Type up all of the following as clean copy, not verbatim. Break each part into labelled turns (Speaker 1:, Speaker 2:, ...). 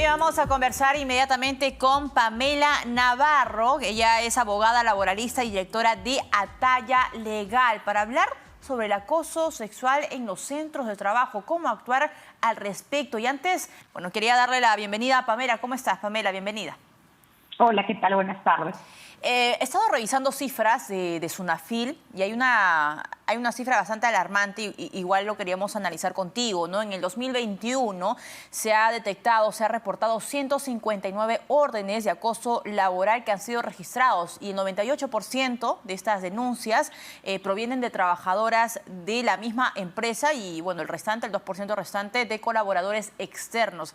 Speaker 1: vamos a conversar inmediatamente con Pamela Navarro. Ella es abogada laboralista y directora de Atalla Legal para hablar sobre el acoso sexual en los centros de trabajo, cómo actuar al respecto. Y antes, bueno, quería darle la bienvenida a Pamela. ¿Cómo estás, Pamela? Bienvenida.
Speaker 2: Hola, ¿qué tal? Buenas tardes.
Speaker 1: He estado revisando cifras de SUNAFIL y hay una cifra bastante alarmante, igual lo queríamos analizar contigo, ¿no? En el 2021 se ha reportado 159 órdenes de acoso laboral que han sido registrados y el 98% de estas denuncias provienen de trabajadoras de la misma empresa y, bueno, el 2% restante de colaboradores externos.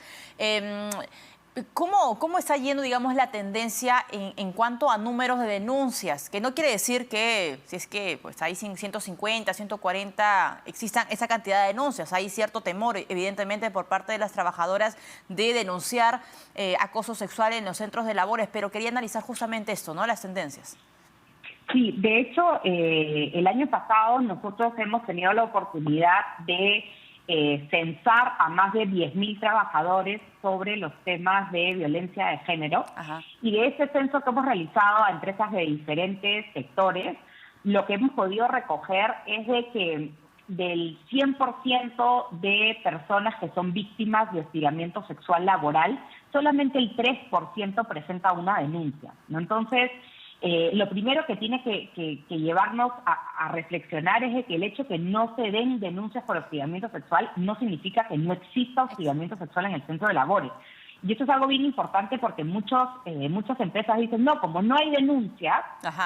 Speaker 1: ¿Cómo está yendo, digamos, la tendencia en cuanto a números de denuncias? Que no quiere decir que, si es que pues hay 150, 140, existan esa cantidad de denuncias. Hay cierto temor, evidentemente, por parte de las trabajadoras de denunciar acoso sexual en los centros de labores, pero quería analizar justamente esto, ¿no? Las tendencias.
Speaker 2: Sí, de hecho, el año pasado nosotros hemos tenido la oportunidad de censar a más de 10.000 trabajadores sobre los temas de violencia de género.
Speaker 1: Ajá.
Speaker 2: Y de ese censo que hemos realizado a empresas de diferentes sectores, lo que hemos podido recoger es de que del 100% de personas que son víctimas de hostigamiento sexual laboral, solamente el 3% presenta una denuncia, ¿no? Entonces, lo primero que tiene que llevarnos a reflexionar es de que el hecho que no se den denuncias por hostigamiento sexual no significa que no exista hostigamiento sexual en el centro de labores. Y esto es algo bien importante porque muchas empresas dicen, no, como no hay denuncias,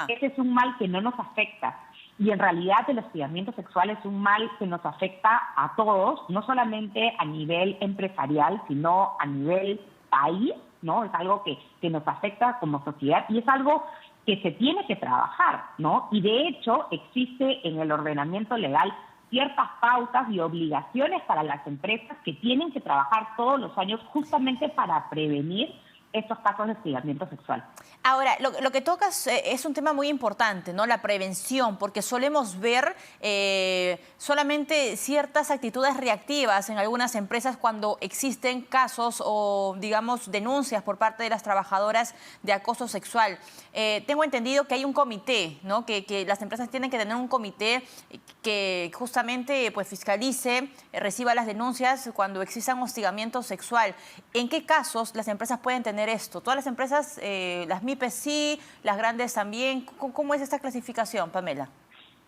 Speaker 2: ese es un mal que no nos afecta. Y en realidad el hostigamiento sexual es un mal que nos afecta a todos, no solamente a nivel empresarial, sino a nivel país, ¿no? Es algo que nos afecta como sociedad y es algo que se tiene que trabajar, ¿no? Y de hecho existe en el ordenamiento legal ciertas pautas y obligaciones para las empresas que tienen que trabajar todos los años justamente para prevenir estos casos de hostigamiento sexual.
Speaker 1: Ahora, lo que tocas es un tema muy importante, ¿no? La prevención, porque solemos ver solamente ciertas actitudes reactivas en algunas empresas cuando existen casos o, digamos, denuncias por parte de las trabajadoras de acoso sexual. Tengo entendido que hay un comité, ¿no? Que las empresas tienen que tener un comité que justamente pues fiscalice, reciba las denuncias cuando existan hostigamiento sexual. ¿En qué casos las empresas pueden tener esto? ¿Todas las empresas, las MIPES sí, las grandes también? ¿Cómo es esta clasificación, Pamela?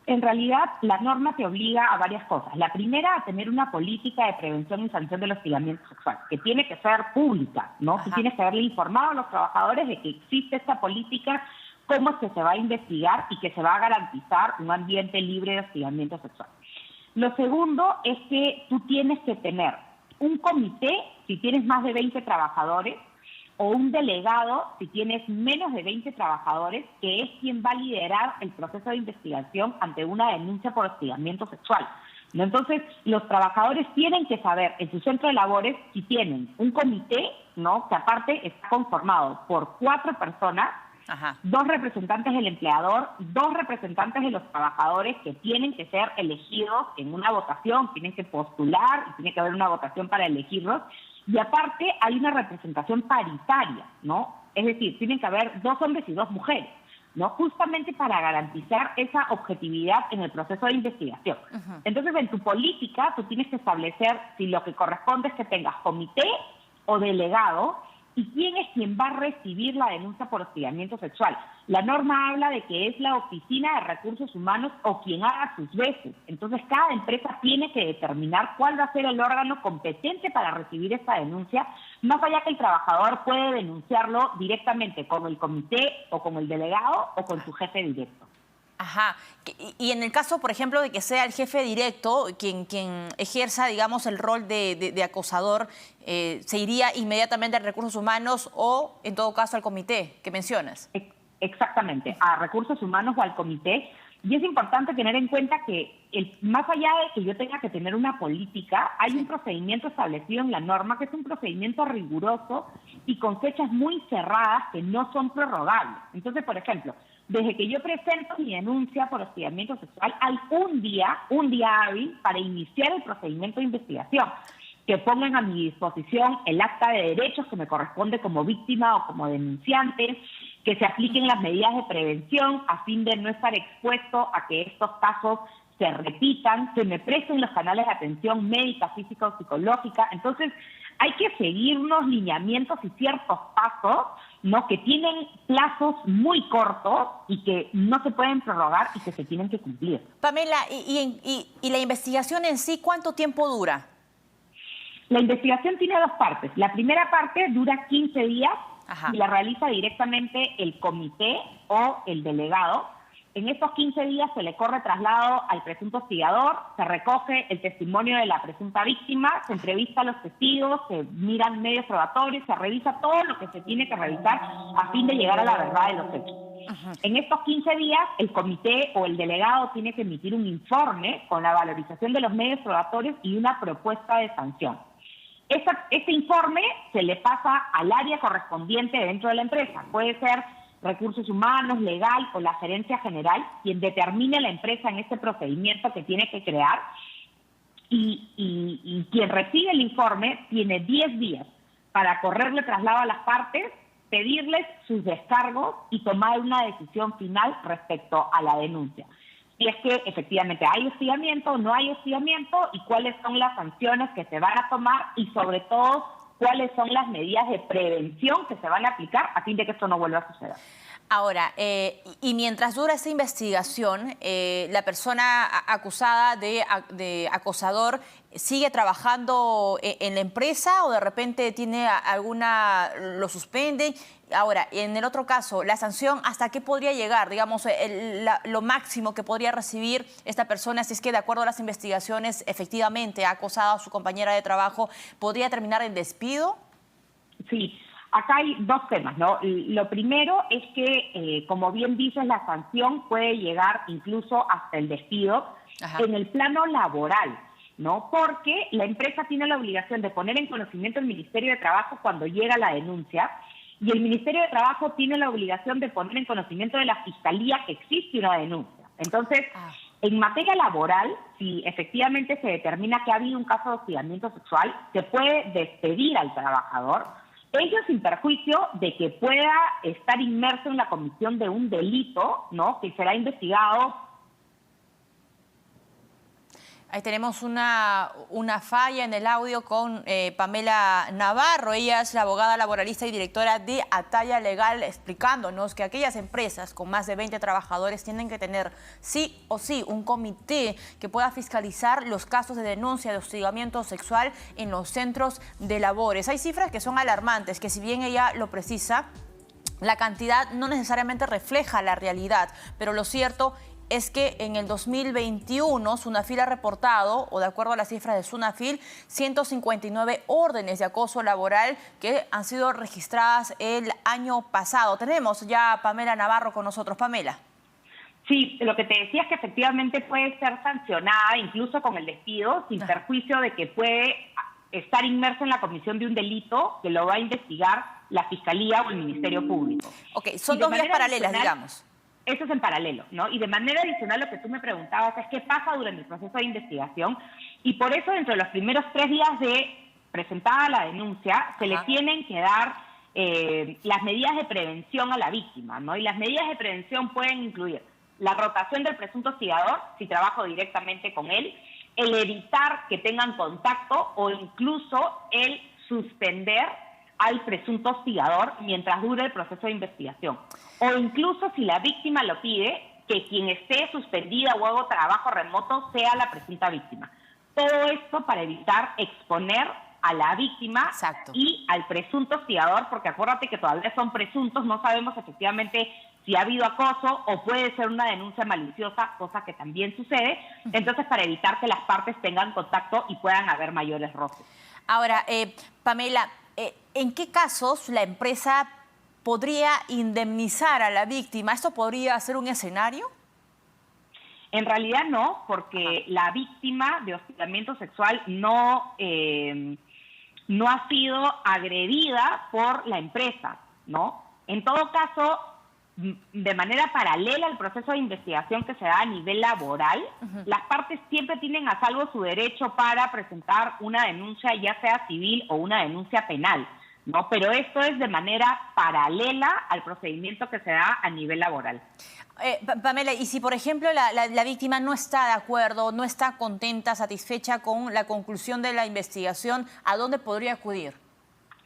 Speaker 2: En realidad, la norma te obliga a varias cosas. La primera, a tener una política de prevención y sanción del hostigamiento sexual, que tiene que ser pública, ¿no? Tú tienes que haberle informado a los trabajadores de que existe esta política, cómo es que se va a investigar y que se va a garantizar un ambiente libre de hostigamiento sexual. Lo segundo es que tú tienes que tener un comité, si tienes más de 20 trabajadores, o un delegado, si tienes menos de 20 trabajadores, que es quien va a liderar el proceso de investigación ante una denuncia por hostigamiento sexual, ¿no? Entonces, los trabajadores tienen que saber en su centro de labores si tienen un comité, ¿no? Que aparte está conformado por 4 personas, 2 representantes del empleador, 2 representantes de los trabajadores que tienen que ser elegidos en una votación, tienen que postular y tiene que haber una votación para elegirlos. Y aparte hay una representación paritaria, ¿no? Es decir, tienen que haber 2 hombres y 2 mujeres, ¿no? Justamente para garantizar esa objetividad en el proceso de investigación. Entonces, en tu política, tú tienes que establecer si lo que corresponde es que tengas comité o delegado y quién es quien va a recibir la denuncia por hostigamiento sexual. La norma habla de que es la Oficina de Recursos Humanos o quien haga sus veces. Entonces, cada empresa tiene que determinar cuál va a ser el órgano competente para recibir esta denuncia, más allá que el trabajador puede denunciarlo directamente con el comité o con el delegado o con su jefe directo.
Speaker 1: Ajá. Y en el caso, por ejemplo, de que sea el jefe directo quien ejerza, digamos, el rol de acosador, ¿se iría inmediatamente a Recursos Humanos o, en todo caso, al comité que mencionas?
Speaker 2: Exactamente, a Recursos Humanos o al comité. Y es importante tener en cuenta que más allá de que yo tenga que tener una política, hay un procedimiento establecido en la norma que es un procedimiento riguroso y con fechas muy cerradas que no son prorrogables. Entonces, por ejemplo, desde que yo presento mi denuncia por hostigamiento sexual, hay un día hábil para iniciar el procedimiento de investigación. que pongan a mi disposición el acta de derechos que me corresponde como víctima o como denunciante, que se apliquen las medidas de prevención a fin de no estar expuesto a que estos casos se repitan, se me presten los canales de atención médica, física o psicológica. Entonces, hay que seguir unos lineamientos y ciertos pasos, ¿no?, que tienen plazos muy cortos y que no se pueden prorrogar y que se tienen que cumplir.
Speaker 1: Pamela, ¿y la investigación en sí cuánto tiempo dura?
Speaker 2: La investigación tiene dos partes. La primera parte dura 15 días
Speaker 1: Ajá.
Speaker 2: y la realiza directamente el comité o el delegado. En estos 15 días se le corre traslado al presunto hostigador, se recoge el testimonio de la presunta víctima, se entrevista a los testigos, se miran medios probatorios, se revisa todo lo que se tiene que revisar a fin de llegar a la verdad de los hechos. En estos 15 días, el comité o el delegado tiene que emitir un informe con la valorización de los medios probatorios y una propuesta de sanción. Este informe se le pasa al área correspondiente dentro de la empresa. Puede ser recursos humanos, legal o la gerencia general, quien determine la empresa en este procedimiento que tiene que crear, y quien recibe el informe tiene 10 días para correrle traslado a las partes, pedirles sus descargos y tomar una decisión final respecto a la denuncia. Si es que efectivamente hay hostigamiento o no hay hostigamiento, y cuáles son las sanciones que se van a tomar y sobre todo cuáles son las medidas de prevención que se van a aplicar a fin de que esto no vuelva a suceder.
Speaker 1: Ahora, y mientras dura esta investigación, la persona acusada de acosador sigue trabajando en la empresa o de repente tiene lo suspenden. Ahora, en el otro caso, la sanción, ¿hasta qué podría llegar? Digamos, lo máximo que podría recibir esta persona, si es que de acuerdo a las investigaciones efectivamente ha acosado a su compañera de trabajo, ¿podría terminar en despido?
Speaker 2: Sí. Acá hay dos temas, ¿no? Lo primero es que, como bien dices, la sanción puede llegar incluso hasta el despido. Ajá. En el plano laboral, ¿no? Porque la empresa tiene la obligación de poner en conocimiento al Ministerio de Trabajo cuando llega la denuncia, y el Ministerio de Trabajo tiene la obligación de poner en conocimiento de la Fiscalía que existe una denuncia. Entonces, en materia laboral, si efectivamente se determina que ha habido un caso de hostigamiento sexual, se puede despedir al trabajador, ello sin perjuicio de que pueda estar inmerso en la comisión de un delito, ¿no?, que será investigado.
Speaker 1: Ahí tenemos una falla en el audio con Pamela Navarro. Ella es la abogada laboralista y directora de Atalla Legal, explicándonos que aquellas empresas con más de 20 trabajadores tienen que tener sí o sí un comité que pueda fiscalizar los casos de denuncia de hostigamiento sexual en los centros de labores. Hay cifras que son alarmantes, que si bien ella lo precisa, la cantidad no necesariamente refleja la realidad, pero lo cierto es que en el 2021 Sunafil ha reportado, o de acuerdo a las cifras de Sunafil, 159 órdenes de acoso laboral que han sido registradas el año pasado. Tenemos ya a Pamela Navarro con nosotros. Pamela.
Speaker 2: Sí, lo que te decía es que efectivamente puede ser sancionada incluso con el despido, sin perjuicio de que puede estar inmersa en la comisión de un delito que lo va a investigar la Fiscalía o el Ministerio Público.
Speaker 1: Ok, son dos vías paralelas, digamos.
Speaker 2: Eso es en paralelo, ¿no? Y de manera adicional lo que tú me preguntabas es qué pasa durante el proceso de investigación, y por eso dentro de los primeros 3 días de presentada la denuncia se le tienen que dar las medidas de prevención a la víctima, ¿no? Y las medidas de prevención pueden incluir la rotación del presunto hostigador, si trabajo directamente con él, el evitar que tengan contacto o incluso el suspender al presunto hostigador mientras dure el proceso de investigación. O incluso, si la víctima lo pide, que quien esté suspendida o haga trabajo remoto sea la presunta víctima. Todo esto para evitar exponer a la víctima y al presunto hostigador, porque acuérdate que todavía son presuntos, no sabemos efectivamente si ha habido acoso o puede ser una denuncia maliciosa, cosa que también sucede. Entonces, para evitar que las partes tengan contacto y puedan haber mayores roces.
Speaker 1: Ahora, Pamela, ¿en qué casos la empresa podría indemnizar a la víctima? ¿Esto podría ser un escenario?
Speaker 2: En realidad no, porque la víctima de hostigamiento sexual no ha sido agredida por la empresa, ¿no? En todo caso, de manera paralela al proceso de investigación que se da a nivel laboral, las partes siempre tienen a salvo su derecho para presentar una denuncia, ya sea civil o una denuncia penal, ¿no? Pero esto es de manera paralela al procedimiento que se da a nivel laboral.
Speaker 1: Pamela, y si por ejemplo la víctima no está de acuerdo, no está contenta, satisfecha con la conclusión de la investigación, ¿a dónde podría acudir?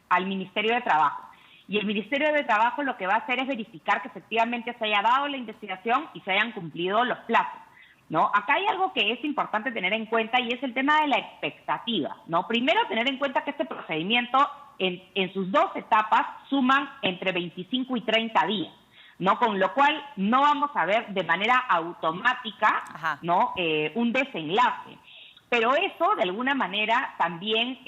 Speaker 2: Al Ministerio de Trabajo. Y el Ministerio de Trabajo lo que va a hacer es verificar que efectivamente se haya dado la investigación y se hayan cumplido los plazos, ¿no? Acá hay algo que es importante tener en cuenta y es el tema de la expectativa, ¿no? Primero, tener en cuenta que este procedimiento en sus dos etapas suman entre 25 y 30 días, ¿no? Con lo cual no vamos a ver de manera automática, ¿no? Un desenlace. Pero eso, de alguna manera, también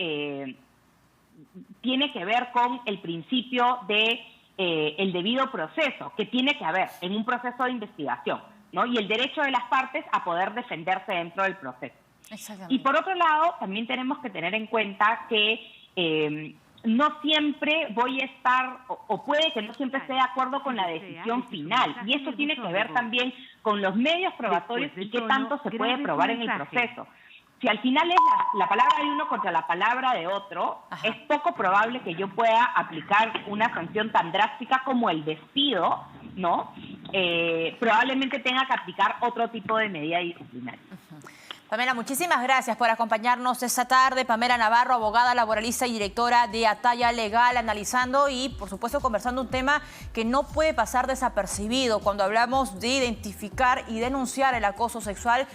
Speaker 2: tiene que ver con el principio de el debido proceso que tiene que haber en un proceso de investigación, ¿no? Y el derecho de las partes a poder defenderse dentro del proceso. Y por otro lado, también tenemos que tener en cuenta que no siempre voy a estar, o puede que no siempre esté de acuerdo con la decisión final. Y eso tiene que ver también con los medios probatorios y qué tanto se puede probar en el proceso. Si al final es la palabra de uno contra la palabra de otro, es poco probable que yo pueda aplicar una sanción tan drástica como el despido, ¿no? Probablemente tenga que aplicar otro tipo de medida disciplinaria.
Speaker 1: Pamela, muchísimas gracias por acompañarnos esta tarde. Pamela Navarro, abogada laboralista y directora de Ataya Legal, analizando y, por supuesto, conversando un tema que no puede pasar desapercibido cuando hablamos de identificar y denunciar el acoso sexual.